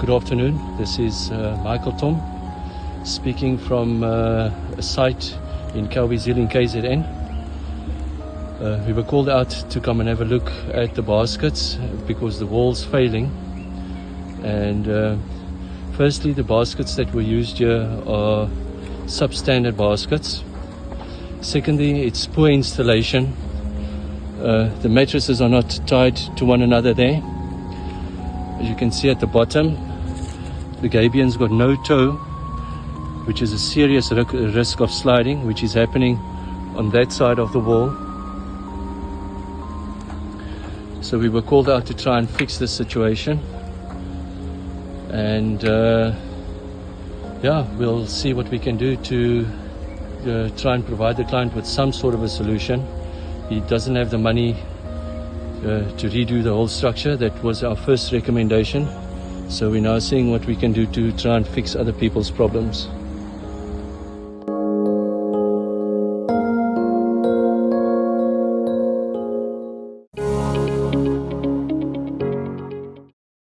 Good afternoon. This is Michael Thom speaking from a site in Gabion KZN. We were called out to come and have a look at the baskets because the wall's failing. And firstly, the baskets that were used here are substandard baskets. Secondly, it's poor installation. The mattresses are not tied to one another there. As you can see at the bottom, the Gabion's got no toe, which is a serious risk of sliding, which is happening on that side of the wall. So we were called out to try and fix this situation. And we'll see what we can do to try and provide the client with some sort of a solution. He doesn't have the money to redo the whole structure. That was our first recommendation. So we're now seeing what we can do to try and fix other people's problems.